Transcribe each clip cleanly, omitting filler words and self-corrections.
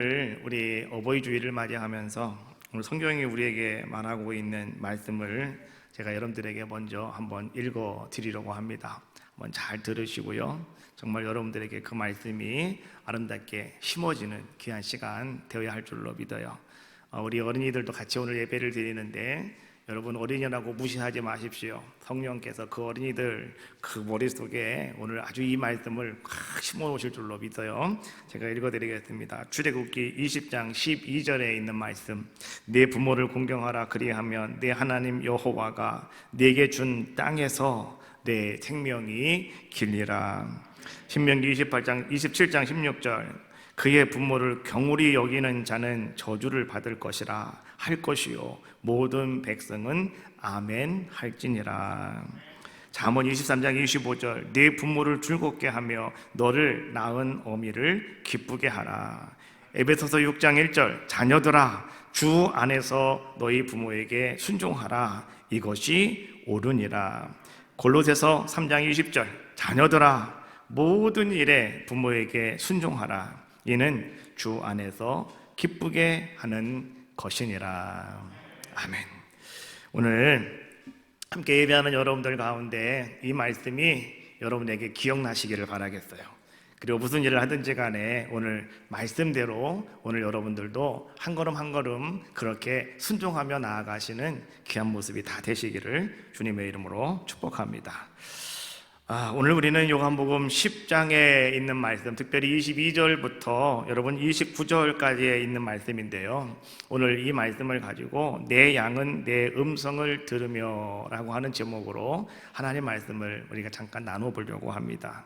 오늘 우리 어버이 주일을 맞이하면서 오늘 성경이 우리에게 말하고 있는 말씀을 제가 여러분들에게 먼저 한번 읽어 드리려고 합니다. 한번 잘 들으시고요. 정말 여러분들에게 그 말씀이 아름답게 심어지는 귀한 시간 되어야 할 줄로 믿어요. 우리 어린이들도 같이 오늘 예배를 드리는데 여러분 어린이라고 무시하지 마십시오. 성령께서 그 어린이들 그 머릿속에 오늘 아주 이 말씀을 확 심어놓으실 줄로 믿어요. 제가 읽어드리겠습니다. 출애굽기 20장 12절에 있는 말씀. 내 부모를 공경하라 그리하면 내 하나님 여호와가 내게 준 땅에서 내 생명이 길리라. 신명기 27장 16절. 그의 부모를 경홀히 여기는 자는 저주를 받을 것이라 할 것이요 모든 백성은 아멘 할지니라. 잠언 23장 25절. 네 부모를 즐겁게 하며 너를 낳은 어미를 기쁘게 하라. 에베소서 6장 1절. 자녀들아 주 안에서 너희 부모에게 순종하라. 이것이 옳으니라. 골로새서 3장 20절. 자녀들아 모든 일에 부모에게 순종하라. 이는 주 안에서 기쁘게 하는 것이니라. 아멘. 오늘 함께 예배하는 여러분들 가운데 이 말씀이 여러분에게 기억나시기를 바라겠어요. 그리고 무슨 일을 하든지 간에 오늘 말씀대로 오늘 여러분들도 한 걸음 한 걸음 그렇게 순종하며 나아가시는 귀한 모습이 다 되시기를 주님의 이름으로 축복합니다. 오늘 우리는 요한복음 10장에 있는 말씀, 특별히 22절부터 여러분 29절까지에 있는 말씀인데요. 오늘 이 말씀을 가지고 내 양은 내 음성을 들으며 라고 하는 제목으로 하나님의 말씀을 우리가 잠깐 나눠보려고 합니다.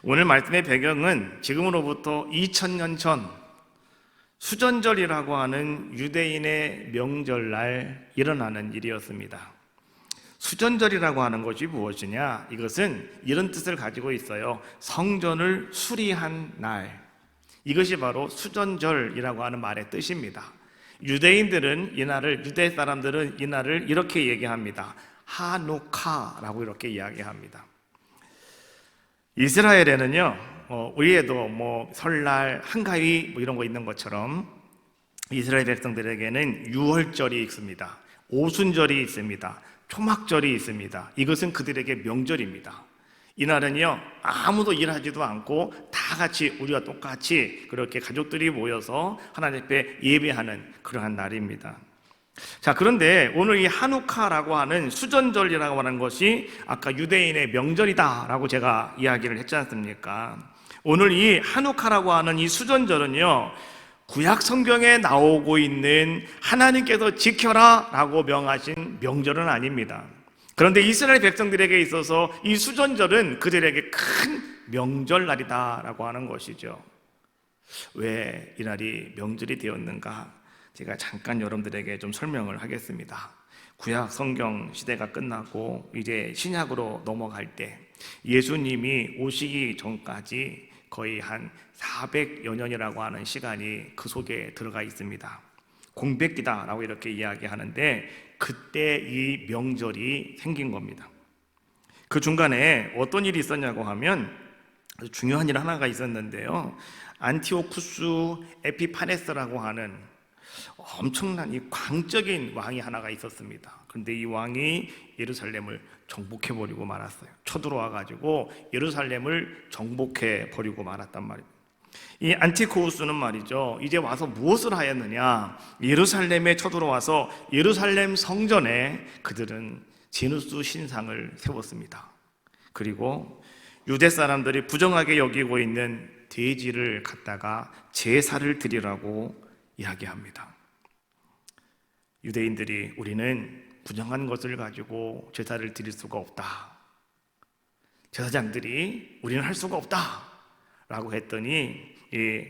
오늘 말씀의 배경은 지금으로부터 2000년 전 수전절이라고 하는 유대인의 명절날 일어나는 일이었습니다. 수전절이라고 하는 것이 무엇이냐? 이것은 이런 뜻을 가지고 있어요. 성전을 수리한 날. 이것이 바로 수전절이라고 하는 말의 뜻입니다. 유대인들은 유대 사람들은 이 날을 이렇게 얘기합니다. 하누카라고 이렇게 이야기합니다. 이스라엘에는요, 우리에도 설날, 한가위 이런 거 있는 것처럼 이스라엘 백성들에게는 유월절이 있습니다. 오순절이 있습니다. 초막절이 있습니다. 이것은 그들에게 명절입니다. 이날은요 아무도 일하지도 않고 다 같이 우리와 똑같이 그렇게 가족들이 모여서 하나님 앞에 예배하는 그러한 날입니다. 자, 그런데 오늘 이 하누카라고 하는 수전절이라고 하는 것이 아까 유대인의 명절이다라고 제가 이야기를 했지 않습니까? 오늘 이 하누카라고 하는 이 수전절은요 구약 성경에 나오고 있는 하나님께서 지켜라 라고 명하신 명절은 아닙니다. 그런데 이스라엘 백성들에게 있어서 이 수전절은 그들에게 큰 명절날이다 라고 하는 것이죠. 왜 이 날이 명절이 되었는가? 제가 잠깐 여러분들에게 좀 설명을 하겠습니다. 구약 성경 시대가 끝나고 이제 신약으로 넘어갈 때 예수님이 오시기 전까지 거의 한 400여 년이라고 하는 시간이 그 속에 들어가 있습니다. 공백기다라고 이렇게 이야기하는데 그때 이 명절이 생긴 겁니다. 그 중간에 어떤 일이 있었냐고 하면 아주 중요한 일 하나가 있었는데요. 안티오쿠스 에피파네스라고 하는 엄청난 이 광적인 왕이 하나가 있었습니다. 그런데 이 왕이 예루살렘을 정복해버리고 말았어요. 쳐들어와가지고 예루살렘을 정복해버리고 말았단 말입니다. 이 안티코우스는 말이죠, 이제 와서 무엇을 하였느냐? 예루살렘에 쳐들어와서 예루살렘 성전에 그들은 제누스 신상을 세웠습니다. 그리고 유대 사람들이 부정하게 여기고 있는 돼지를 갖다가 제사를 드리라고 이야기합니다. 유대인들이 우리는 부정한 것을 가지고 제사를 드릴 수가 없다. 제사장들이 우리는 할 수가 없다 라고 했더니 이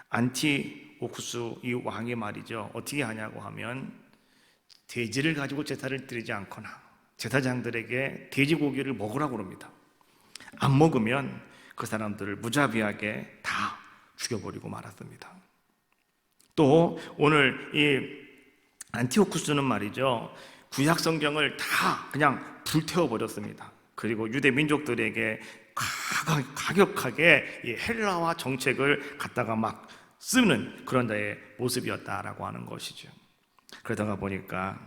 안티오쿠스 이 왕이 말이죠 어떻게 하냐고 하면 돼지를 가지고 제사를 드리지 않거나 제사장들에게 돼지고기를 먹으라고 합니다. 안 먹으면 그 사람들을 무자비하게 다 죽여버리고 말았습니다. 또 오늘 이 안티오쿠스는 말이죠 구약 성경을 다 그냥 불태워버렸습니다. 그리고 유대 민족들에게 가격하게 이 헬라화 정책을 갖다가 막 쓰는 그런 자의 모습이었다라고 하는 것이죠. 그러다가 보니까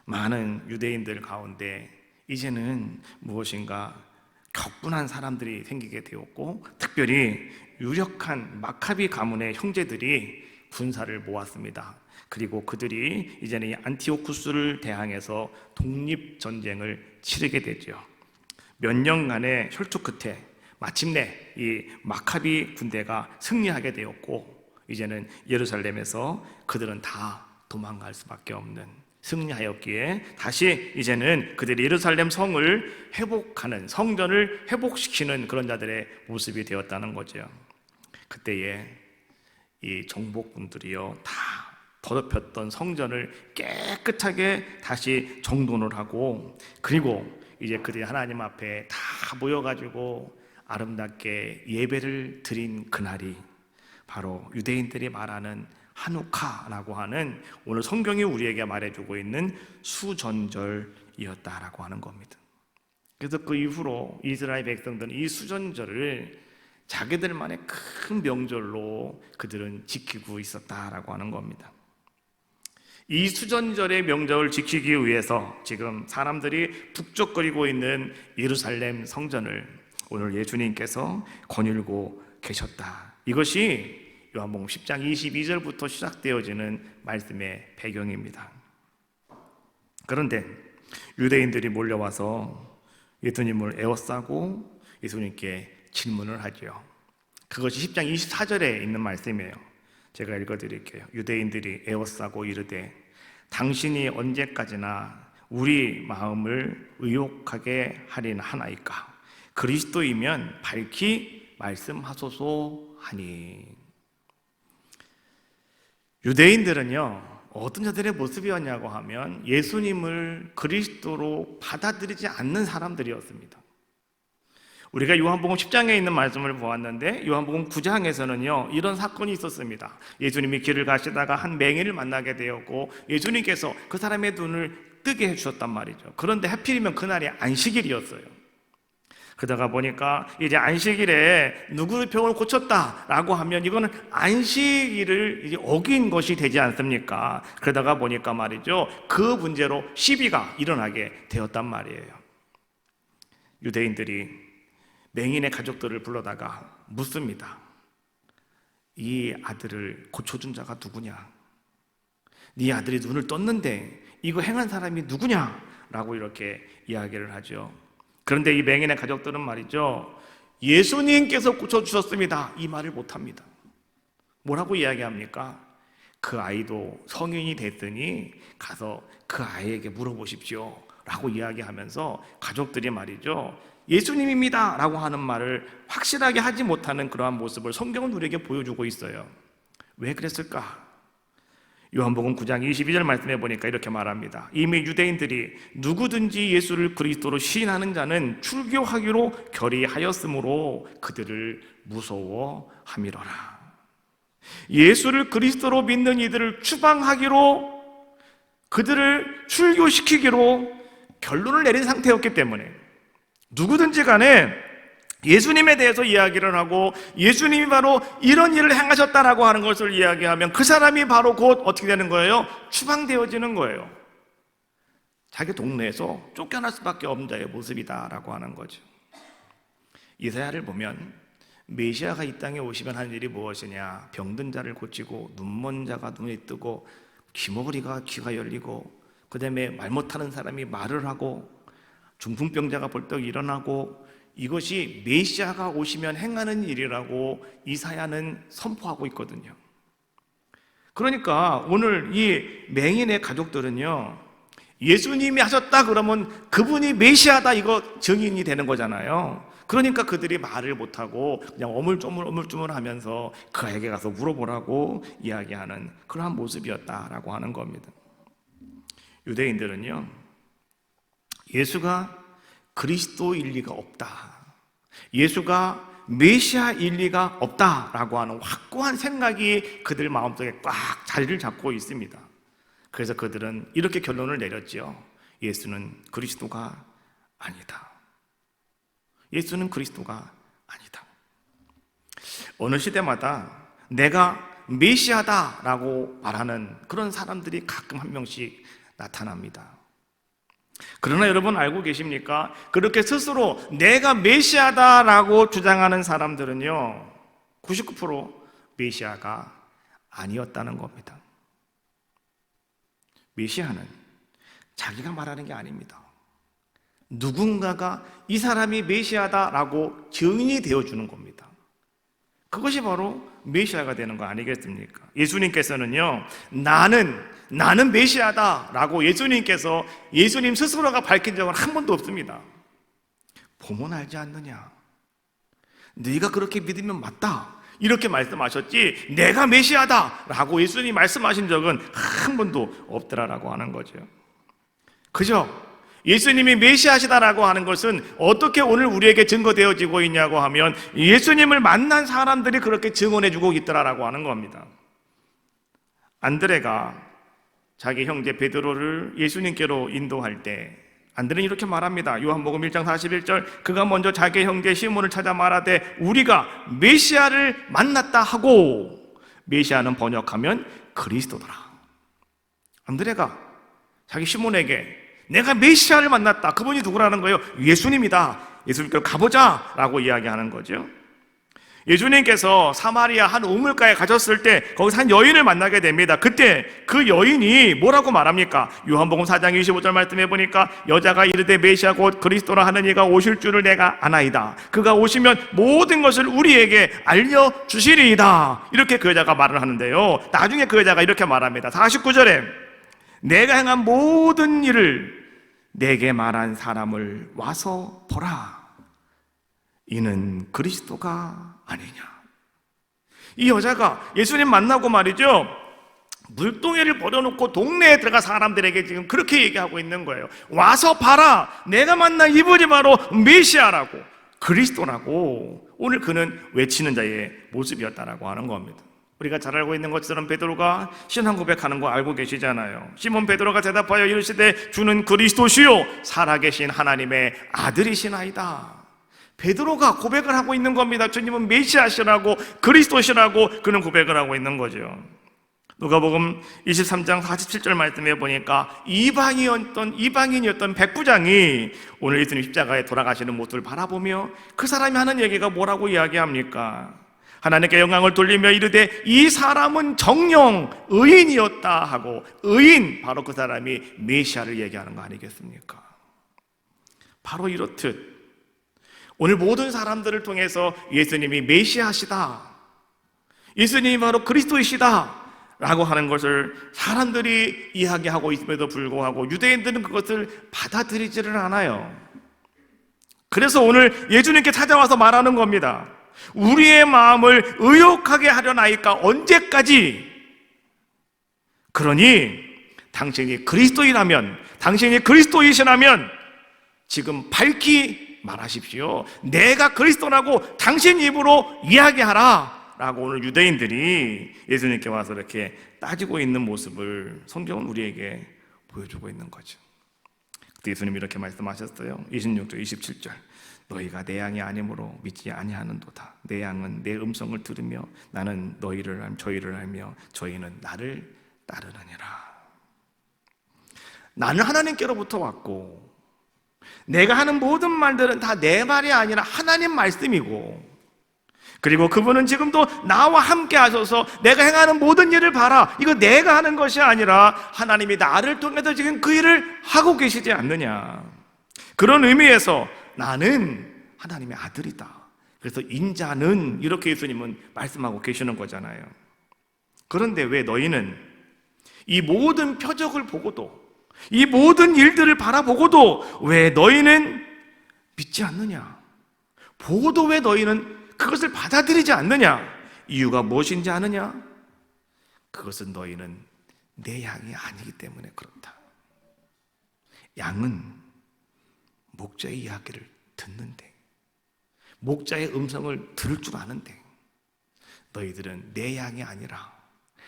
많은 유대인들 가운데 이제는 무엇인가 격분한 사람들이 생기게 되었고, 특별히 유력한 마카비 가문의 형제들이 군사를 모았습니다. 그리고 그들이 이제는 이 안티오쿠스를 대항해서 독립전쟁을 치르게 되죠. 몇 년간의 혈투 끝에 마침내 이 마카비 군대가 승리하게 되었고, 이제는 예루살렘에서 그들은 다 도망갈 수밖에 없는, 승리하였기에 다시 이제는 그들이 예루살렘 성을 회복하는, 성전을 회복시키는 그런 자들의 모습이 되었다는 거죠. 그때에 이 정복군들이요 다 더럽혔던 성전을 깨끗하게 다시 정돈을 하고, 그리고 이제 그들이 하나님 앞에 다 모여가지고 아름답게 예배를 드린 그날이 바로 유대인들이 말하는 하누카라고 하는, 오늘 성경이 우리에게 말해주고 있는 수전절이었다라고 하는 겁니다. 그래서 그 이후로 이스라엘 백성들은 이 수전절을 자기들만의 큰 명절로 그들은 지키고 있었다라고 하는 겁니다. 이 수전절의 명절을 지키기 위해서 지금 사람들이 북적거리고 있는 예루살렘 성전을 오늘 예수님께서 거닐고 계셨다. 이것이 요한복음 10장 22절부터 시작되어지는 말씀의 배경입니다. 그런데 유대인들이 몰려와서 예수님을 에워싸고 예수님께 질문을 하죠. 그것이 10장 24절에 있는 말씀이에요. 제가 읽어드릴게요. 유대인들이 에워싸고 이르되 당신이 언제까지나 우리 마음을 의혹하게 하리는 하나이까? 그리스도이면 밝히 말씀하소서 하니. 유대인들은요 어떤 자들의 모습이었냐고 하면 예수님을 그리스도로 받아들이지 않는 사람들이었습니다. 우리가 요한복음 10장에 있는 말씀을 보았는데 요한복음 9장에서는요 이런 사건이 있었습니다. 예수님이 길을 가시다가 한 맹인을 만나게 되었고 예수님께서 그 사람의 눈을 뜨게 해주셨단 말이죠. 그런데 하필이면 그날이 안식일이었어요. 그러다가 보니까 이제 안식일에 누구의 병을 고쳤다라고 하면 이거는 안식일을 이제 어긴 것이 되지 않습니까? 그러다가 보니까 말이죠 그 문제로 시비가 일어나게 되었단 말이에요. 유대인들이 맹인의 가족들을 불러다가 묻습니다. 이 아들을 고쳐준 자가 누구냐? 네 아들이 눈을 떴는데 이거 행한 사람이 누구냐? 라고 이렇게 이야기를 하죠. 그런데 이 맹인의 가족들은 말이죠 예수님께서 고쳐주셨습니다 이 말을 못합니다. 뭐라고 이야기합니까? 그 아이도 성인이 됐으니 가서 그 아이에게 물어보십시오 라고 이야기하면서 가족들이 말이죠 예수님입니다 라고 하는 말을 확실하게 하지 못하는 그러한 모습을 성경은 우리에게 보여주고 있어요. 왜 그랬을까? 요한복음 9장 22절 말씀해 보니까 이렇게 말합니다. 이미 유대인들이 누구든지 예수를 그리스도로 시인하는 자는 출교하기로 결의하였으므로 그들을 무서워함이로라. 예수를 그리스도로 믿는 이들을 추방하기로, 그들을 출교시키기로 결론을 내린 상태였기 때문에 누구든지 간에 예수님에 대해서 이야기를 하고 예수님이 바로 이런 일을 행하셨다라고 하는 것을 이야기하면 그 사람이 바로 곧 어떻게 되는 거예요? 추방되어지는 거예요. 자기 동네에서 쫓겨날 수밖에 없는 자의 모습이다라고 하는 거죠. 이사야를 보면 메시아가 이 땅에 오시면 하는 일이 무엇이냐? 병든 자를 고치고 눈먼 자가 눈이 뜨고 귀머거리가 귀가 열리고 그 다음에 말 못하는 사람이 말을 하고 중풍병자가 벌떡 일어나고, 이것이 메시아가 오시면 행하는 일이라고 이사야는 선포하고 있거든요. 그러니까 오늘 이 맹인의 가족들은요 예수님이 하셨다 그러면 그분이 메시아다 이거 증인이 되는 거잖아요. 그러니까 그들이 말을 못하고 그냥 어물쭈물 하면서 그 아이에게 가서 물어보라고 이야기하는 그러한 모습이었다라고 하는 겁니다. 유대인들은요 예수가 그리스도일 리가 없다, 예수가 메시아일 리가 없다라고 하는 확고한 생각이 그들 마음속에 꽉 자리를 잡고 있습니다. 그래서 그들은 이렇게 결론을 내렸죠. 예수는 그리스도가 아니다. 예수는 그리스도가 아니다. 어느 시대마다 내가 메시아다라고 말하는 그런 사람들이 가끔 한 명씩 나타납니다. 그러나 여러분 알고 계십니까? 그렇게 스스로 내가 메시아다라고 주장하는 사람들은요 99% 메시아가 아니었다는 겁니다. 메시아는 자기가 말하는 게 아닙니다. 누군가가 이 사람이 메시아다라고 증인이 되어주는 겁니다. 그것이 바로 메시아가 되는 거 아니겠습니까? 예수님께서는요 나는 메시아다라고 예수님 스스로가 밝힌 적은 한 번도 없습니다. 보면 알지 않느냐, 네가 그렇게 믿으면 맞다 이렇게 말씀하셨지 내가 메시아다라고 예수님이 말씀하신 적은 한 번도 없더라라고 하는 거죠. 그죠? 예수님이 메시아시다라고 하는 것은 어떻게 오늘 우리에게 증거되어지고 있냐고 하면 예수님을 만난 사람들이 그렇게 증언해주고 있더라라고 하는 겁니다. 안드레가 자기 형제 베드로를 예수님께로 인도할 때 안드레는 이렇게 말합니다. 요한복음 1장 41절 그가 먼저 자기 형제 시몬을 찾아 말하되 우리가 메시아를 만났다 하고, 메시아는 번역하면 그리스도더라. 안드레가 자기 시몬에게 내가 메시아를 만났다, 그분이 누구라는 거예요? 예수님이다, 예수님께로 가보자 라고 이야기하는 거죠. 예수님께서 사마리아 한 우물가에 가셨을 때 거기서 한 여인을 만나게 됩니다. 그때 그 여인이 뭐라고 말합니까? 요한복음 4장 25절 말씀해 보니까 여자가 이르되 메시아 곧 그리스도라 하는 이가 오실 줄을 내가 아나이다. 그가 오시면 모든 것을 우리에게 알려주시리이다. 이렇게 그 여자가 말을 하는데요, 나중에 그 여자가 이렇게 말합니다. 49절에 내가 행한 모든 일을 내게 말한 사람을 와서 보라, 이는 그리스도가 아니냐. 이 여자가 예수님 만나고 말이죠, 물동이를 버려놓고 동네에 들어가 사람들에게 지금 그렇게 얘기하고 있는 거예요. 와서 봐라, 내가 만난 이분이 바로 메시아라고, 그리스도라고 오늘 그는 외치는 자의 모습이었다라고 하는 겁니다. 우리가 잘 알고 있는 것처럼 베드로가 신앙 고백하는 거 알고 계시잖아요. 시몬 베드로가 대답하여 이르시되 주는 그리스도시요 살아계신 하나님의 아들이시나이다. 베드로가 고백을 하고 있는 겁니다. 주님은 메시아시라고, 그리스도시라고 그는 고백을 하고 있는 거죠. 누가복음 23장 47절 말씀해 보니까 이방인이었던 백부장이 오늘 예수님 십자가에 돌아가시는 모습을 바라보며 그 사람이 하는 얘기가 뭐라고 이야기합니까? 하나님께 영광을 돌리며 이르되 이 사람은 정녕 의인이었다 하고, 의인, 바로 그 사람이 메시아를 얘기하는 거 아니겠습니까? 바로 이렇듯 오늘 모든 사람들을 통해서 예수님이 메시아시다, 예수님이 바로 그리스도이시다 라고 하는 것을 사람들이 이야기하고 있음에도 불구하고 유대인들은 그것을 받아들이지를 않아요. 그래서 오늘 예수님께 찾아와서 말하는 겁니다. 우리의 마음을 의욕하게 하려나이까 언제까지? 그러니 당신이 그리스도이라면, 당신이 그리스도이시라면 지금 밝히 말하십시오. 내가 그리스도라고 당신 입으로 이야기하라 라고 오늘 유대인들이 예수님께 와서 이렇게 따지고 있는 모습을 성경은 우리에게 보여주고 있는 거죠. 그때 예수님이 이렇게 말씀하셨어요. 26절 27절 너희가 내 양이 아니므로 믿지 아니하는도다. 내 양은 내 음성을 들으며 나는 저희를 알며 저희는 나를 따르느니라. 나는 하나님께로부터 왔고 내가 하는 모든 말들은 다 내 말이 아니라 하나님 말씀이고, 그리고 그분은 지금도 나와 함께 하셔서 내가 행하는 모든 일을 봐라, 이거 내가 하는 것이 아니라 하나님이 나를 통해서 지금 그 일을 하고 계시지 않느냐. 그런 의미에서 나는 하나님의 아들이다. 그래서 인자는 이렇게 예수님은 말씀하고 계시는 거잖아요. 그런데 왜 너희는 이 모든 표적을 보고도, 이 모든 일들을 바라보고도 왜 너희는 믿지 않느냐? 보고도 왜 너희는 그것을 받아들이지 않느냐? 이유가 무엇인지 아느냐? 그것은 너희는 내 양이 아니기 때문에 그렇다. 양은 목자의 이야기를 듣는데, 목자의 음성을 들을 줄 아는데, 너희들은 내 양이 아니라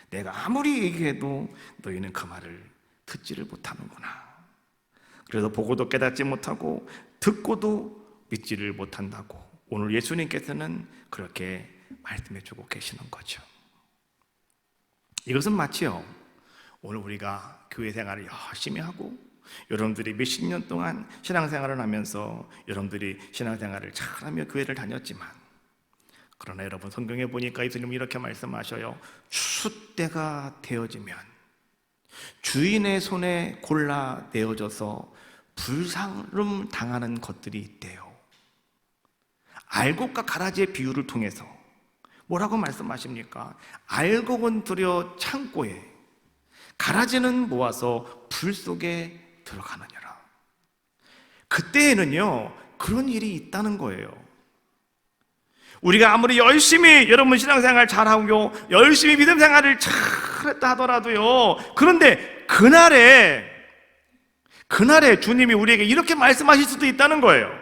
내가 아무리 얘기해도 너희는 그 말을 듣지를 못하는구나. 그래서 보고도 깨닫지 못하고 듣고도 믿지를 못한다고 오늘 예수님께서는 그렇게 말씀해 주고 계시는 거죠. 이것은 마치요, 오늘 우리가 교회 생활을 열심히 하고 여러분들이 몇십 년 동안 신앙생활을 하면서 여러분들이 신앙생활을 잘하며 교회를 다녔지만, 그러나 여러분 성경에 보니까 예수님은 이렇게 말씀하셔요. 추수때가 되어지면 주인의 손에 골라 내어져서 불상름 당하는 것들이 있대요. 알곡과 가라지의 비유를 통해서 뭐라고 말씀하십니까? 알곡은 들여 창고에, 가라지는 모아서 불 속에 들어가느니라. 그때에는요, 그런 일이 있다는 거예요. 우리가 아무리 열심히 여러분 신앙생활 잘하고 열심히 믿음생활을 잘했다 하더라도요, 그런데 그날에 주님이 우리에게 이렇게 말씀하실 수도 있다는 거예요.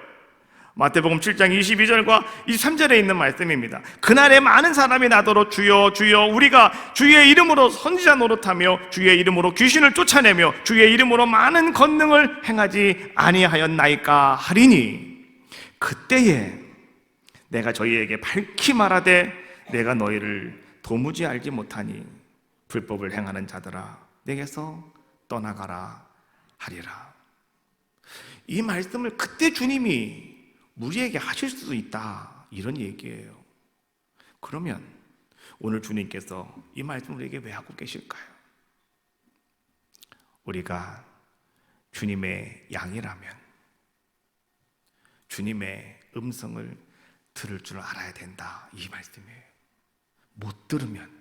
마태복음 7장 22절과 23절에 있는 말씀입니다. 그날에 많은 사람이 나더러 주여 주여 우리가 주의 이름으로 선지자 노릇하며 주의 이름으로 귀신을 쫓아내며 주의 이름으로 많은 권능을 행하지 아니하였나이까 하리니, 그때에 내가 저희에게 밝히 말하되 내가 너희를 도무지 알지 못하니 불법을 행하는 자들아 내게서 떠나가라 하리라. 이 말씀을 그때 주님이 우리에게 하실 수도 있다, 이런 얘기예요. 그러면 오늘 주님께서 이 말씀을 우리에게 왜 하고 계실까요? 우리가 주님의 양이라면 주님의 음성을 들을 줄 알아야 된다, 이 말씀이에요. 못 들으면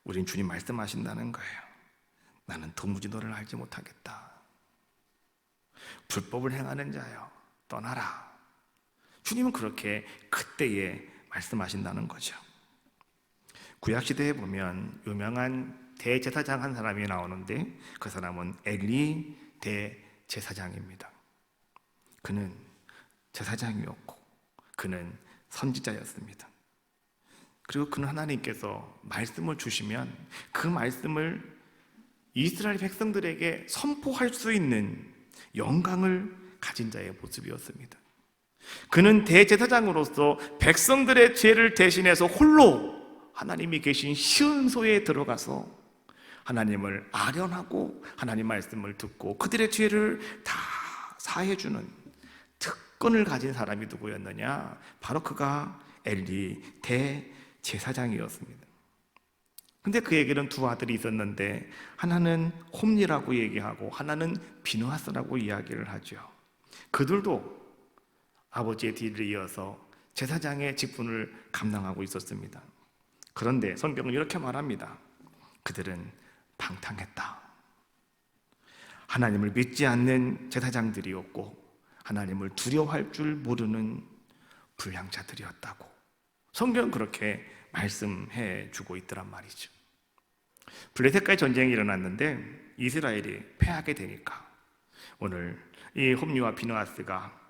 우린 주님 말씀하신다는 거예요. 나는 도무지 너를 알지 못하겠다. 불법을 행하는 자여 떠나라. 주님은 그렇게 그때에 말씀하신다는 거죠. 구약시대에 보면 유명한 대제사장 한 사람이 나오는데, 그 사람은 엘리 대제사장입니다. 그는 제사장이었고 그는 선지자였습니다. 그리고 그는 하나님께서 말씀을 주시면 그 말씀을 이스라엘 백성들에게 선포할 수 있는 영광을 가진 자의 모습이었습니다. 그는 대제사장으로서 백성들의 죄를 대신해서 홀로 하나님이 계신 시은소에 들어가서 하나님을 아련하고 하나님 말씀을 듣고 그들의 죄를 다 사해주는 특권을 가진 사람이 누구였느냐? 바로 그가 엘리 대제사장이었습니다. 근데 그에게는 두 아들이 있었는데, 하나는 홈리라고 얘기하고 하나는 비느하스라고 이야기를 하죠. 그들도 아버지의 뒤를 이어서 제사장의 직분을 감당하고 있었습니다. 그런데 성경은 이렇게 말합니다. 그들은 방탕했다. 하나님을 믿지 않는 제사장들이었고 하나님을 두려워할 줄 모르는 불량자들이었다고 성경은 그렇게 말씀해 주고 있더란 말이죠. 블레셋과의 전쟁이 일어났는데 이스라엘이 패하게 되니까 오늘 이 홈리와 비느하스가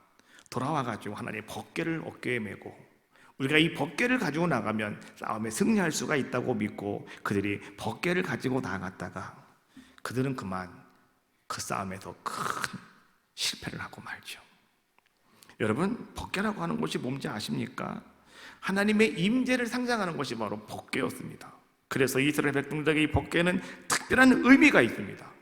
돌아와가지고 하나님의 법궤를 어깨에 메고, 우리가 이 법궤를 가지고 나가면 싸움에 승리할 수가 있다고 믿고 그들이 법궤를 가지고 나갔다가 그들은 그만 그 싸움에서 큰 실패를 하고 말죠. 여러분, 법궤라고 하는 것이 뭔지 아십니까? 하나님의 임재를 상징하는 것이 바로 법궤였습니다. 그래서 이스라엘 백성들에게 이 법궤는 특별한 의미가 있습니다.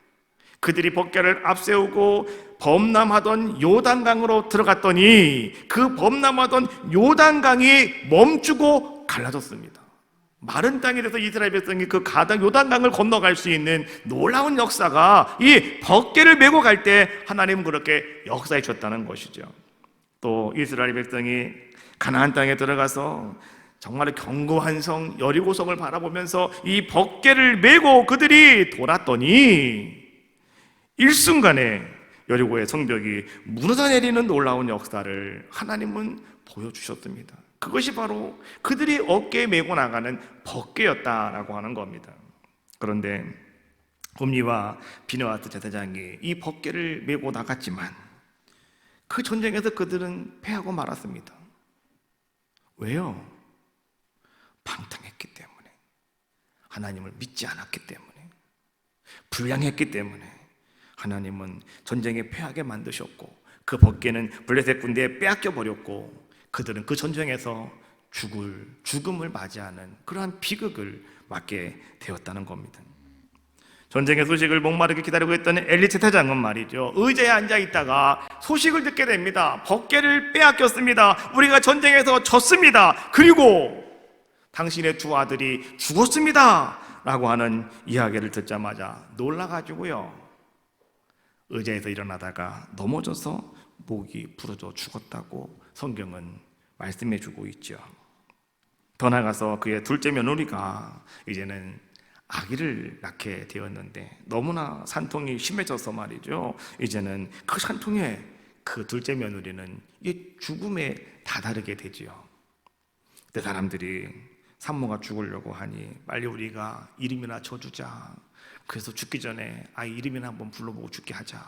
그들이 법궤를 앞세우고 범람하던 요단강으로 들어갔더니 그 범람하던 요단강이 멈추고 갈라졌습니다. 마른 땅에 대해서 이스라엘 백성이 그 가당 요단강을 건너갈 수 있는 놀라운 역사가 이 법궤를 메고 갈 때 하나님은 그렇게 역사해 주셨다는 것이죠. 또 이스라엘 백성이 가나안 땅에 들어가서 정말 견고한 성 여리고성을 바라보면서 이 법궤를 메고 그들이 돌았더니 일순간에 여리고의 성벽이 무너져 내리는 놀라운 역사를 하나님은 보여주셨습니다. 그것이 바로 그들이 어깨에 메고 나가는 법궤였다라고 하는 겁니다. 그런데 홈리와 비느하스 제사장이 이 법궤를 메고 나갔지만 그 전쟁에서 그들은 패하고 말았습니다. 왜요? 방탕했기 때문에, 하나님을 믿지 않았기 때문에, 불량했기 때문에 하나님은 전쟁에 패하게 만드셨고 그 법궤는 블레셋 군대에 빼앗겨 버렸고 그들은 그 전쟁에서 죽음을 맞이하는 그러한 비극을 맞게 되었다는 겁니다. 전쟁의 소식을 목마르게 기다리고 있던 엘리 제사장은 말이죠, 의자에 앉아 있다가 소식을 듣게 됩니다. 법궤를 빼앗겼습니다. 우리가 전쟁에서 졌습니다. 그리고 당신의 두 아들이 죽었습니다 라고 하는 이야기를 듣자마자 놀라가지고요, 의자에서 일어나다가 넘어져서 목이 부러져 죽었다고 성경은 말씀해주고 있죠. 더 나아가서 그의 둘째 며느리가 이제는 아기를 낳게 되었는데 너무나 산통이 심해져서 말이죠, 이제는 그 산통에 그 둘째 며느리는 이 죽음에 다다르게 되지요. 그때 사람들이 산모가 죽으려고 하니 빨리 우리가 이름이나 쳐주자. 그래서 죽기 전에 아이 이름이나 한번 불러보고 죽게 하자.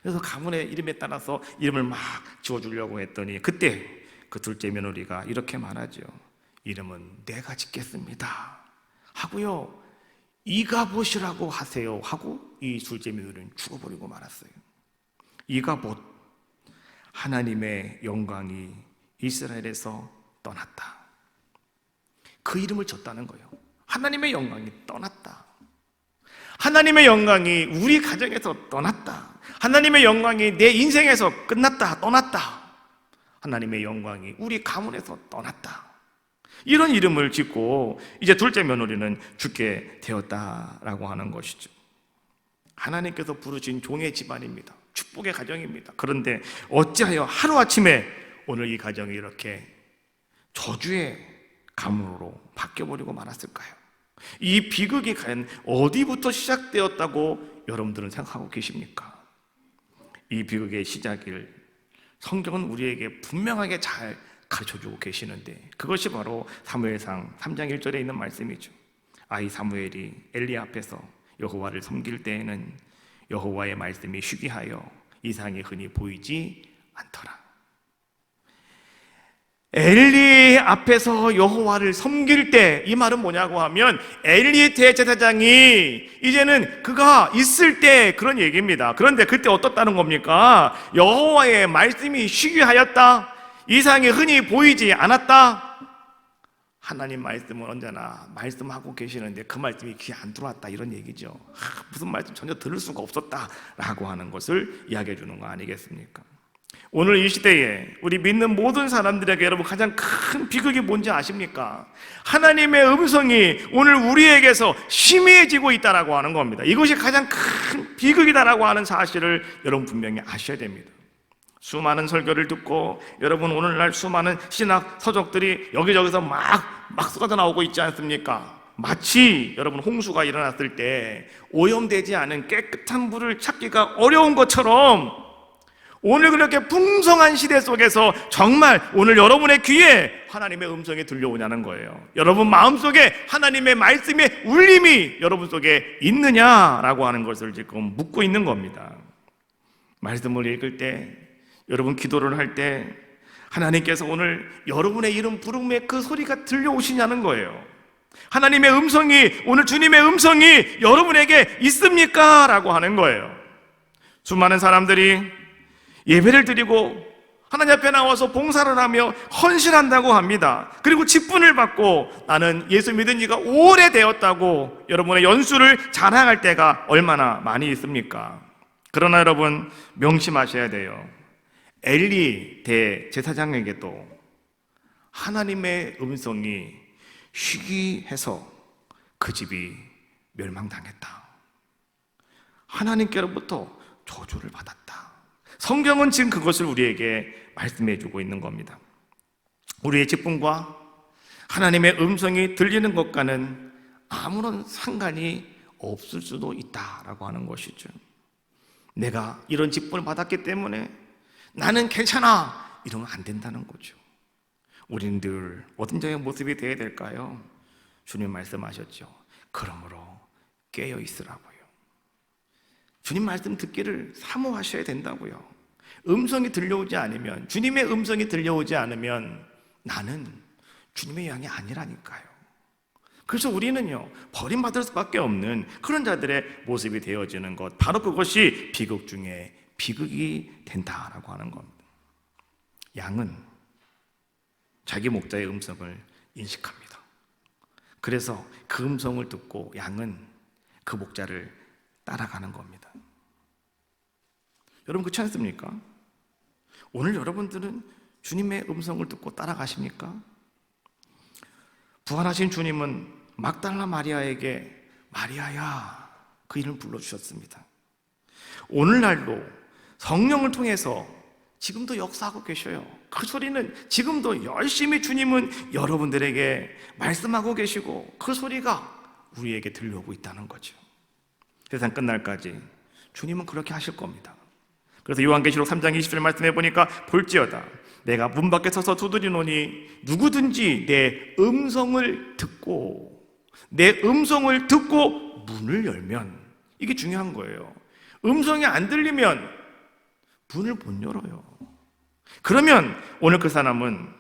그래서 가문의 이름에 따라서 이름을 막 지어주려고 했더니 그때 그 둘째 며느리가 이렇게 말하죠. 이름은 내가 짓겠습니다 하고요, 이가봇이라고 하세요 하고 이 둘째 며느리는 죽어버리고 말았어요. 이가봇, 하나님의 영광이 이스라엘에서 떠났다. 그 이름을 줬다는 거예요. 하나님의 영광이 떠났다. 하나님의 영광이 우리 가정에서 떠났다. 하나님의 영광이 내 인생에서 끝났다, 떠났다. 하나님의 영광이 우리 가문에서 떠났다. 이런 이름을 짓고 이제 둘째 며느리는 죽게 되었다라고 하는 것이죠. 하나님께서 부르신 종의 집안입니다. 축복의 가정입니다. 그런데 어찌하여 하루아침에 오늘 이 가정이 이렇게 저주의 가문으로 바뀌어버리고 말았을까요? 이 비극이 과연 어디부터 시작되었다고 여러분들은 생각하고 계십니까? 이 비극의 시작을 성경은 우리에게 분명하게 잘 가르쳐주고 계시는데 그것이 바로 사무엘상 3장 1절에 있는 말씀이죠. 아이 사무엘이 엘리 앞에서 여호와를 섬길 때에는 여호와의 말씀이 희귀하여 이상이 흔히 보이지 않더라. 엘리 앞에서 여호와를 섬길 때, 이 말은 뭐냐고 하면 엘리 대제사장이 이제는 그가 있을 때 그런 얘기입니다. 그런데 그때 어떻다는 겁니까? 여호와의 말씀이 희귀하였다, 이상이 흔히 보이지 않았다. 하나님 말씀은 언제나 말씀하고 계시는데 그 말씀이 귀에 안 들어왔다, 이런 얘기죠. 무슨 말씀 전혀 들을 수가 없었다라고 하는 것을 이야기해 주는 거 아니겠습니까? 오늘 이 시대에 우리 믿는 모든 사람들에게 여러분 가장 큰 비극이 뭔지 아십니까? 하나님의 음성이 오늘 우리에게서 심해지고 있다라고 하는 겁니다. 이것이 가장 큰 비극이다라고 하는 사실을 여러분 분명히 아셔야 됩니다. 수많은 설교를 듣고 여러분 오늘날 수많은 신학 서적들이 여기저기서 막 쏟아져 나오고 있지 않습니까? 마치 여러분 홍수가 일어났을 때 오염되지 않은 깨끗한 물을 찾기가 어려운 것처럼 오늘 그렇게 풍성한 시대 속에서 정말 오늘 여러분의 귀에 하나님의 음성이 들려오냐는 거예요. 여러분 마음속에 하나님의 말씀의 울림이 여러분 속에 있느냐라고 하는 것을 지금 묻고 있는 겁니다. 말씀을 읽을 때, 여러분 기도를 할 때 하나님께서 오늘 여러분의 이름 부름의 그 소리가 들려오시냐는 거예요. 하나님의 음성이, 오늘 주님의 음성이 여러분에게 있습니까? 라고 하는 거예요. 수많은 사람들이 예배를 드리고 하나님 앞에 나와서 봉사를 하며 헌신한다고 합니다. 그리고 직분을 받고 나는 예수 믿은 지가 오래되었다고 여러분의 연수를 자랑할 때가 얼마나 많이 있습니까? 그러나 여러분 명심하셔야 돼요. 엘리 대제사장에게도 하나님의 음성이 희귀해서 그 집이 멸망당했다. 하나님께로부터 저주를 받았다. 성경은 지금 그것을 우리에게 말씀해 주고 있는 겁니다. 우리의 직분과 하나님의 음성이 들리는 것과는 아무런 상관이 없을 수도 있다라고 하는 것이죠. 내가 이런 직분을 받았기 때문에 나는 괜찮아, 이러면 안 된다는 거죠. 우리는 늘 어떤 자의 모습이 되어야 될까요? 주님 말씀하셨죠. 그러므로 깨어 있으라고요. 주님 말씀 듣기를 사모하셔야 된다고요. 음성이 들려오지 않으면, 주님의 음성이 들려오지 않으면 나는 주님의 양이 아니라니까요. 그래서 우리는요, 버림받을 수밖에 없는 그런 자들의 모습이 되어지는 것, 바로 그것이 비극 중에 비극이 된다라고 하는 겁니다. 양은 자기 목자의 음성을 인식합니다. 그래서 그 음성을 듣고 양은 그 목자를 따라가는 겁니다. 여러분 그렇지 않습니까? 오늘 여러분들은 주님의 음성을 듣고 따라가십니까? 부활하신 주님은 막달라 마리아에게 마리아야 그 이름을 불러주셨습니다. 오늘날도 성령을 통해서 지금도 역사하고 계셔요. 그 소리는 지금도 열심히 주님은 여러분들에게 말씀하고 계시고 그 소리가 우리에게 들려오고 있다는 거죠. 세상 끝날까지 주님은 그렇게 하실 겁니다. 그래서 요한계시록 3장 20절 말씀해 보니까 볼지어다 내가 문 밖에 서서 두드리노니 누구든지 내 음성을 듣고 문을 열면, 이게 중요한 거예요. 음성이 안 들리면 문을 못 열어요. 그러면 오늘 그 사람은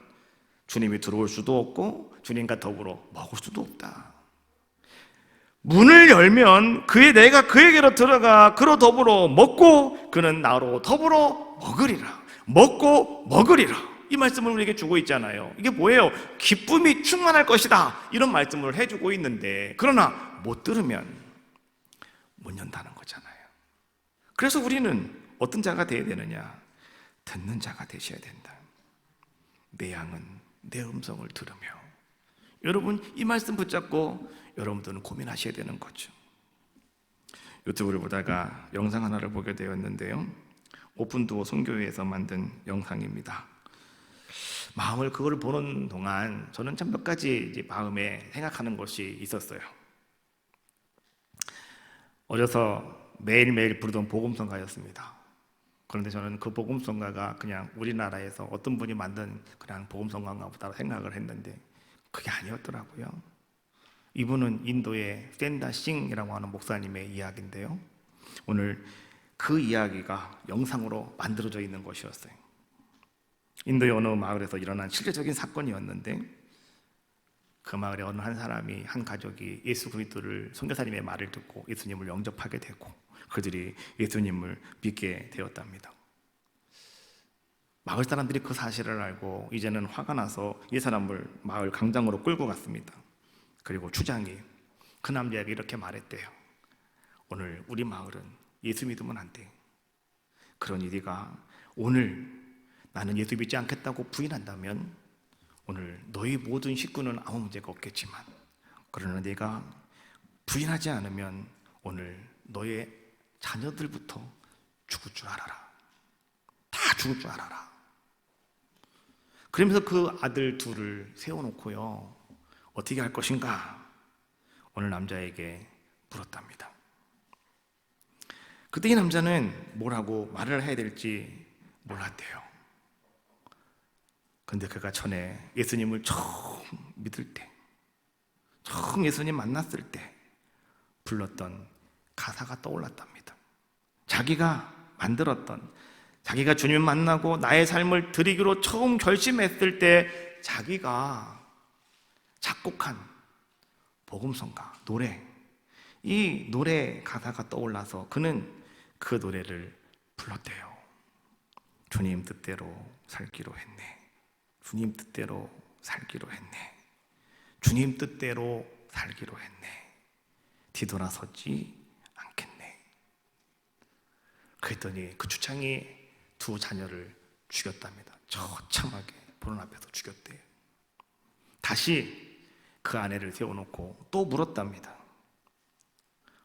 주님이 들어올 수도 없고 주님과 더불어 먹을 수도 없다. 문을 열면 내가 그에게로 들어가 그로 더불어 먹고 그는 나로 더불어 먹으리라. 먹고 먹으리라. 이 말씀을 우리에게 주고 있잖아요. 이게 뭐예요? 기쁨이 충만할 것이다. 이런 말씀을 해주고 있는데, 그러나 못 들으면 못 연다는 거잖아요. 그래서 우리는 어떤 자가 되어야 되느냐? 듣는 자가 되셔야 된다. 내 양은 내 음성을 들으며. 여러분 이 말씀 붙잡고 여러분들은 고민하셔야 되는 거죠. 유튜브를 보다가 영상 하나를 보게 되었는데요, 오픈도어 선교회에서 만든 영상입니다. 마음을 그걸 보는 동안 저는 참 몇 가지 이제 마음에 생각하는 것이 있었어요. 어려서 매일매일 부르던 복음성가였습니다. 그런데 저는 그 복음성가가 그냥 우리나라에서 어떤 분이 만든 그냥 복음성가인가 보다 생각을 했는데 그게 아니었더라고요. 이분은 인도의 샌다 싱이라고 하는 목사님의 이야기인데요, 오늘 그 이야기가 영상으로 만들어져 있는 것이었어요. 인도의 어느 마을에서 일어난 실제적인 사건이었는데, 그 마을에 어느 한 사람이, 한 가족이 예수 그리스도를, 선교사님의 말을 듣고 예수님을 영접하게 되고 그들이 예수님을 믿게 되었답니다. 마을 사람들이 그 사실을 알고 이제는 화가 나서 이 사람을 마을 광장으로 끌고 갔습니다. 그리고 주장이 그 남자에게 이렇게 말했대요. 오늘 우리 마을은 예수 믿으면 안 돼. 그러니 네가 오늘 나는 예수 믿지 않겠다고 부인한다면 오늘 너희 모든 식구는 아무 문제가 없겠지만, 그러나 네가 부인하지 않으면 오늘 너의 자녀들부터 죽을 줄 알아라. 다 죽을 줄 알아라. 그러면서 그 아들 둘을 세워놓고요, 어떻게 할 것인가 오늘 남자에게 물었답니다. 그때 이 남자는 뭐라고 말을 해야 될지 몰랐대요. 근데 그가 전에 예수님을 처음 믿을 때, 처음 예수님 만났을 때 불렀던 가사가 떠올랐답니다. 자기가 만들었던, 자기가 주님 만나고 나의 삶을 드리기로 처음 결심했을 때 자기가 작곡한 복음성가, 노래, 이 노래 가사가 떠올라서 그는 그 노래를 불렀대요. 주님 뜻대로 살기로 했네. 주님 뜻대로 살기로 했네. 주님 뜻대로 살기로 했네. 뒤돌아서지 않겠네. 그랬더니 그 주창이 두 자녀를 죽였답니다. 처참하게 보는 앞에서 죽였대요. 다시 그 아내를 세워놓고 또 물었답니다.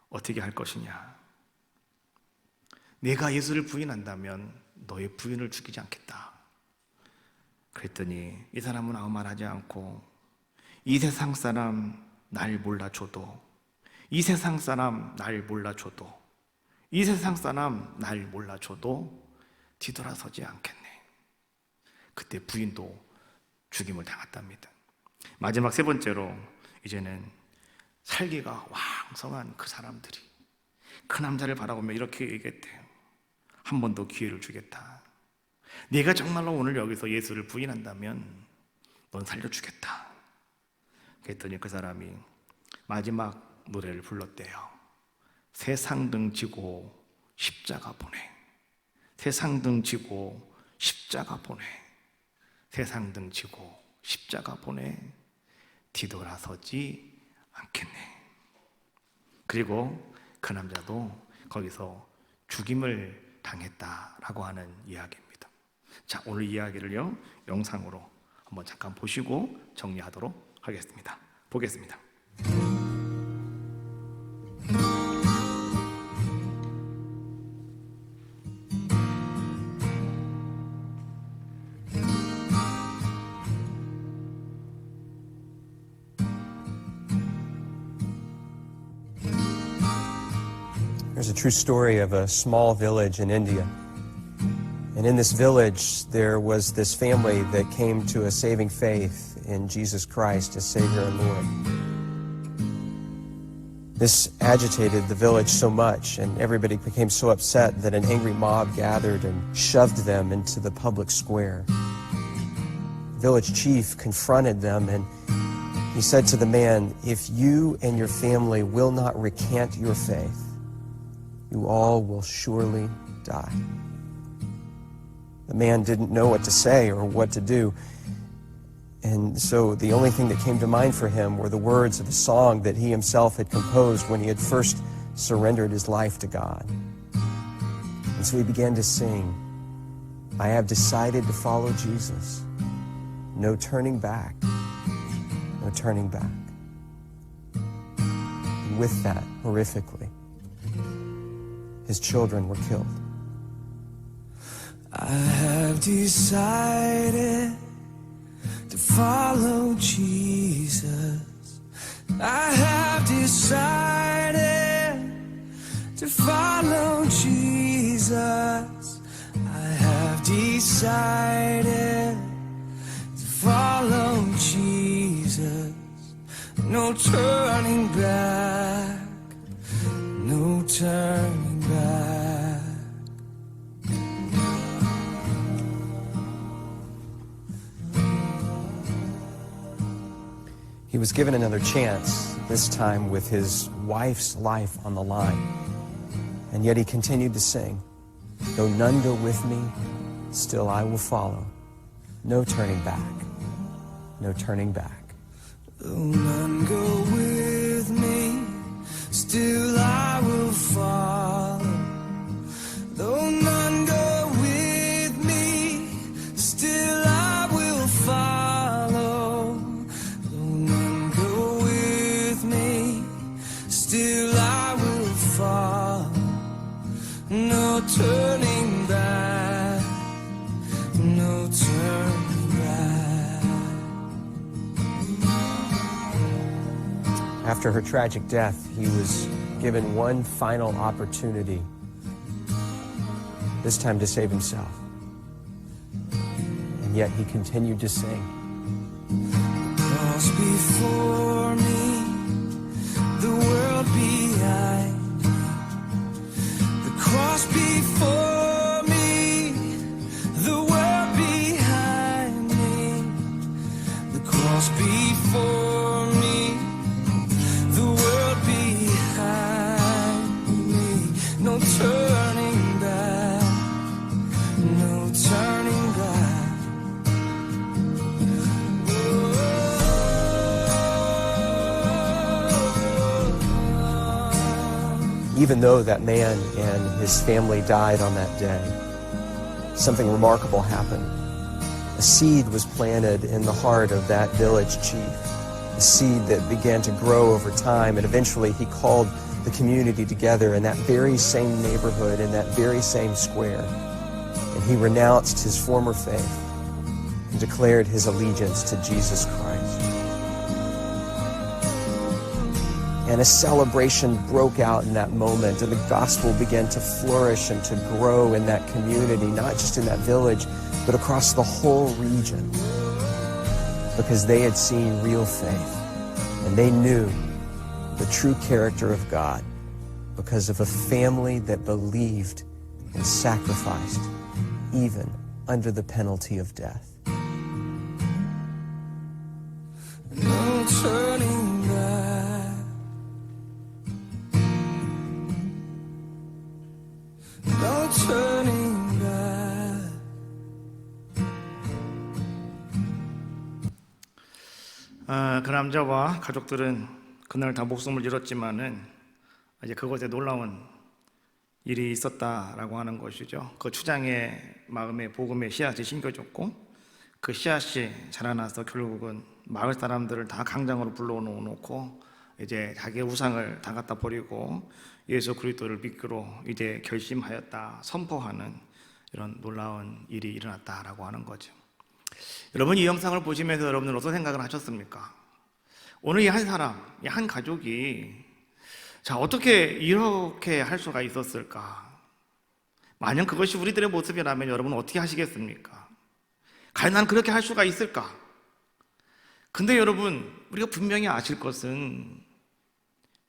어떻게 할 것이냐? 내가 예수를 부인한다면 너의 부인을 죽이지 않겠다. 그랬더니 이 사람은 아무 말 하지 않고, 이 세상 사람 날 몰라줘도, 이 세상 사람 날 몰라줘도, 이 세상 사람 날 몰라줘도 뒤돌아서지 않겠네. 그때 부인도 죽임을 당했답니다. 마지막 세 번째로 이제는 살기가 왕성한 그 사람들이 그 남자를 바라보며 이렇게 얘기했대요. 한 번 더 기회를 주겠다. 네가 정말로 오늘 여기서 예수를 부인한다면 넌 살려주겠다. 그랬더니 그 사람이 마지막 노래를 불렀대요. 세상등 지고 십자가 보내. 세상등 지고 십자가 보내. 세상등 지고 십자가 보내 뒤돌아서지 않겠네. 그리고 그 남자도 거기서 죽임을 당했다라고 하는 이야기입니다. 자, 오늘 이야기를요 영상으로 한번 잠깐 보시고 정리하도록 하겠습니다. 보겠습니다. There's a true story of a small village in India. And in this village, there was this family that came to a saving faith in Jesus Christ as Savior and Lord. This agitated the village so much, and everybody became so upset that an angry mob gathered and shoved them into the public square. The village chief confronted them, and he said to the man, "If you and your family will not recant your faith, you all will surely die." The man didn't know what to say or what to do. And so the only thing that came to mind for him were the words of a song that he himself had composed when he had first surrendered his life to God. And so he began to sing, "I have decided to follow Jesus. No turning back, no turning back." And with that, horrifically, his children were killed. I have decided to follow Jesus. I have decided to follow Jesus. I have decided to follow Jesus. No turning back, no turning back. He was given another chance, this time with his wife's life on the line. And yet he continued to sing, "Though none go with me, still I will follow. No turning back, no turning back." Though none go with me, still I will follow. Though none go with me, still I will follow. Though none go with me, still I will follow. No turning back, no turning back. After her tragic death, he was given one final opportunity, this time to save himself. And yet he continued to sing. Cross before me, the world behind me. The cross before me, the world behind me. The cross before me, the world behind me. No turning back, no turning back. Even though that man and his family died on that day, something remarkable happened. A seed was planted in the heart of that village chief, a seed that began to grow over time, and eventually he called the community together in that very same neighborhood, in that very same square, and he renounced his former faith and declared his allegiance to Jesus Christ. And a celebration broke out in that moment, and the gospel began to flourish and to grow in that community, not just in that village, but across the whole region, because they had seen real faith, and they knew the true character of God because of a family that believed and sacrificed, even under the penalty of death. No turning back, no turning back. 그 남자와 가족들은 그날 다 목숨을 잃었지만은 이제 그곳에 놀라운 일이 있었다라고 하는 것이죠. 그 추장의 마음에 복음의 씨앗이 심겨졌고 그 씨앗이 자라나서 결국은 마을 사람들을 다 강장으로 불러놓고 이제 자기의 우상을 다 갖다 버리고 예수 그리스도를 믿기로 이제 결심하였다 선포하는 이런 놀라운 일이 일어났다라고 하는 거죠. 여러분, 이 영상을 보시면서 여러분은 어떤 생각을 하셨습니까? 오늘 이 한 사람, 이 한 가족이 자, 어떻게 이렇게 할 수가 있었을까? 만약 그것이 우리들의 모습이라면 여러분은 어떻게 하시겠습니까? 과연 난 그렇게 할 수가 있을까? 근데 여러분, 우리가 분명히 아실 것은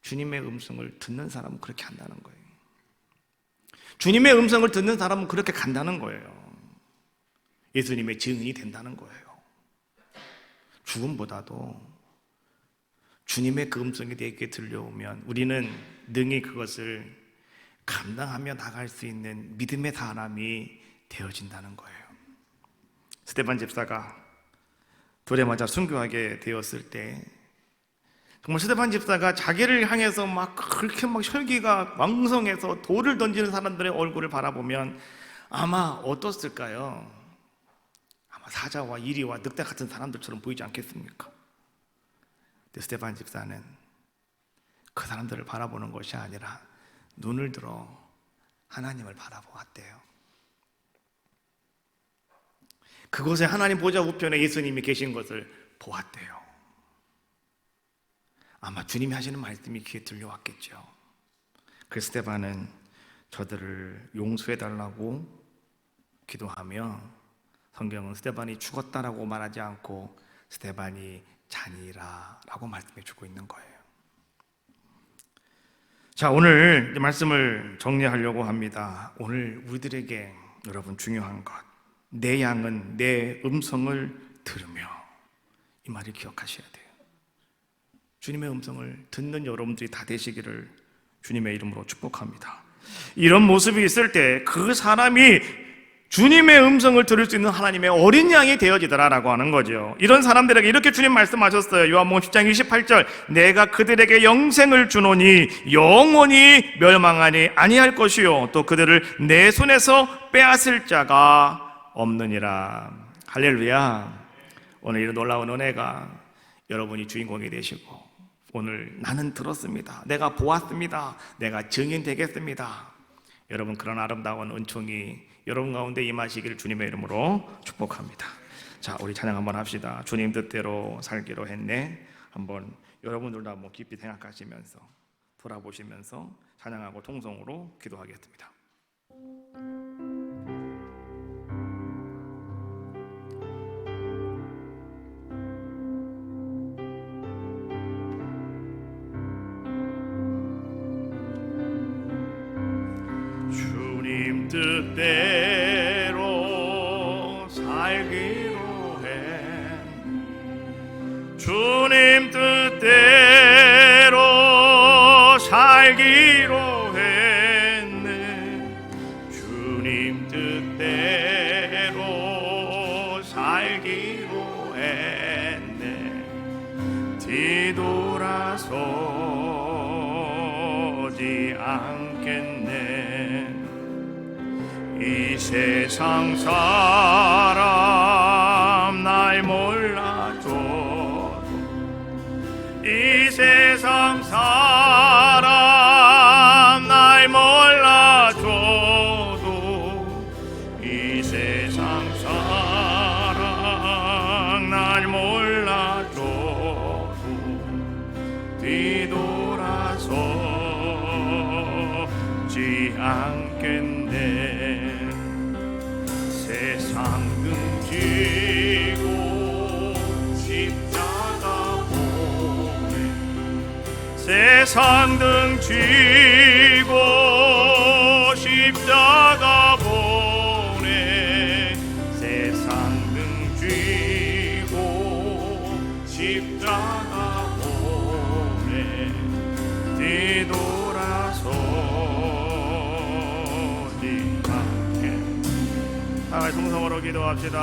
주님의 음성을 듣는 사람은 그렇게 한다는 거예요. 주님의 음성을 듣는 사람은 그렇게 간다는 거예요. 예수님의 증인이 된다는 거예요. 죽음보다도 주님의 그 음성이 내게 들려오면 우리는 능히 그것을 감당하며 나갈 수 있는 믿음의 사람이 되어진다는 거예요. 스데반 집사가 돌에 맞아 순교하게 되었을 때 정말 스데반 집사가 자기를 향해서 막 그렇게 막 혈기가 왕성해서 돌을 던지는 사람들의 얼굴을 바라보면 아마 어떻을까요? 아마 사자와 이리와 늑대 같은 사람들처럼 보이지 않겠습니까? 근데 스데반 집사는 그 사람들을 바라보는 것이 아니라 눈을 들어 하나님을 바라보았대요. 그곳에 하나님 보좌 우편에 예수님이 계신 것을 보았대요. 아마 주님이 하시는 말씀이 귀에 들려왔겠죠. 그래서 스데반은 저들을 용서해달라고 기도하며 성경은 스데반이 죽었다라고 말하지 않고 스데반이 잔이라라고 말씀해주고 있는 거예요. 자, 오늘 말씀을 정리하려고 합니다. 오늘 우리들에게 여러분 중요한 것, 내 양은 내 음성을 들으며, 이 말을 기억하셔야 돼요. 주님의 음성을 듣는 여러분들이 다 되시기를 주님의 이름으로 축복합니다. 이런 모습이 있을 때 그 사람이 주님의 음성을 들을 수 있는 하나님의 어린 양이 되어지더라라고 하는 거죠. 이런 사람들에게 이렇게 주님 말씀하셨어요. 요한복음 10장 28절, 내가 그들에게 영생을 주노니 영원히 멸망하니 아니할 것이요 또 그들을 내 손에서 빼앗을 자가 없느니라. 할렐루야. 오늘 이런 놀라운 은혜가 여러분이 주인공이 되시고, 오늘 나는 들었습니다, 내가 보았습니다, 내가 증인 되겠습니다, 여러분 그런 아름다운 은총이 여러분 가운데 임하시기를 주님의 이름으로 축복합니다. 자, 우리 찬양 한번 합시다. 주님 뜻대로 살기로 했네. 한번 여러분들도 한번 깊이 생각하시면서 돌아보시면서 찬양하고 통성으로 기도하겠습니다. 주님 뜻대로 살기로 해. 주님 뜻대로 살기로 했네. 주님 뜻대로 살기로 했네. 뒤돌아서지 않겠네. 이 세상 사람 날 몰라줘도, 이 세상 사람 날 몰라줘도, 이 세상 사람 날 몰라줘도 뒤돌아서지 않겠네. 세상 등지고 십자가 보내. 세상 등지고 십자가 보내. 세상 등지고 십자가 보내. 뒤돌아서지 않겠네. 다 같이 통성으로 기도합시다.